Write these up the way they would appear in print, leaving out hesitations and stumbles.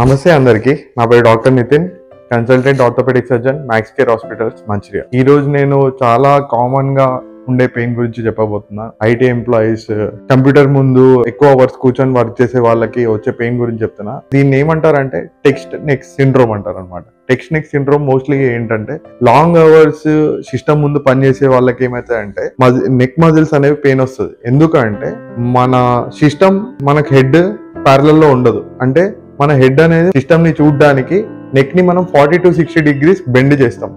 నమస్తే అందరికి. నా పేరు doctor Nitin, consultant orthopaedic surgeon, Max Care Hospitals Mancherial. ఈ రోజు నేను చాలా కామన్ గా ఉండే పెయిన్ గురించి చెప్పబోతున్నా. ఐటీ ఎంప్లాయీస్, కంప్యూటర్ ముందు ఎక్కువ అవర్స్ కూర్చొని వర్క్ చేసే వాళ్ళకి వచ్చే పెయిన్ గురించి చెప్తున్నా. దీన్ని ఏమంటారంటే టెక్స్ట్ నెక్ సిండ్రోమ్ అంటారు అనమాట. టెక్స్ట్ నెక్ సిండ్రోమ్ మోస్ట్లీ ఏంటంటే లాంగ్ అవర్స్ సిస్టమ్ ముందు పనిచేసే వాళ్ళకి ఏమైతాయంటే నెక్ మజిల్స్ అనేవి పెయిన్ వస్తుంది. ఎందుకంటే మన సిస్టమ్ మనకు హెడ్ ప్యారలల్ లో ఉండదు. అంటే మన హెడ్ అనేది సిస్టమ్ ని చూడడానికి నెక్ ని మనం 40 to 60 degrees బెండ్ చేస్తాం.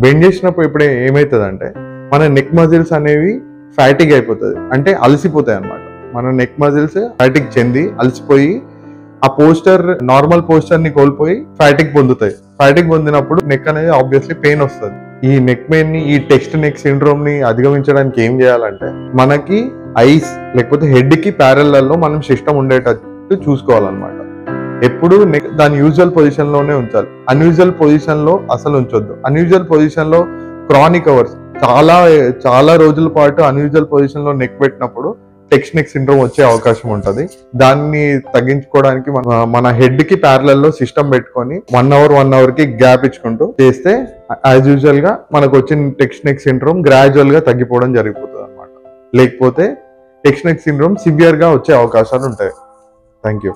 బెండ్ చేసినప్పుడు ఇప్పుడు ఏమవుతుంది మన నెక్ మజిల్స్ అనేవి ఫ్యాటిక్ అయిపోతుంది, అంటే అలసిపోతాయి అనమాట. మన నెక్ మజిల్స్ ఫ్యాటిక్ చెంది అలసిపోయి ఆ పోస్టర్, నార్మల్ పోస్టర్ ని కోల్పోయి ఫ్యాటిక్ పొందుతాయి. ఫ్యాటిక్ పొందినప్పుడు నెక్ అనేది ఆబ్వియస్లీ పెయిన్ వస్తుంది. ఈ నెక్ పెయిన్ ని, ఈ టెక్స్ట్ నెక్ సిండ్రోమ్ ని అధిగమించడానికి ఏం చేయాలంటే మనకి ఐస్ లేకపోతే హెడ్ కి ప్యారలల్ లో మనం సిస్టమ్ ఉండేటట్టు చూసుకోవాలన్నమాట. ఎప్పుడు దాని యూజువల్ పొజిషన్ లోనే ఉంచాలి. అన్యూజువల్ పొజిషన్ లో అసలు ఉంచొద్దు. అన్యూజువల్ పొజిషన్ లో క్రానిక్ అవర్స్, చాలా రోజుల పాటు అన్యూజువల్ పొజిషన్ లో నెక్ పెట్టినప్పుడు టెక్స్ట్ నెక్ సిండ్రోమ్ వచ్చే అవకాశం ఉంటది. దాన్ని తగ్గించుకోవడానికి మన హెడ్ కి ప్యారలల్ లో సిస్టమ్ పెట్టుకొని 1 hour కి గ్యాప్ ఇచ్చుకుంటూ చేస్తే యాజ్ యూజువల్ గా మనకు వచ్చిన టెక్స్ట్ నెక్ సిండ్రోమ్ గ్రాడ్యువల్ గా తగ్గిపోవడం జరిగిపోతుంది అనమాట. లేకపోతే టెక్స్ట్ నెక్ సిండ్రోమ్ సివియర్ గా వచ్చే అవకాశాలు ఉంటాయి. Thank you.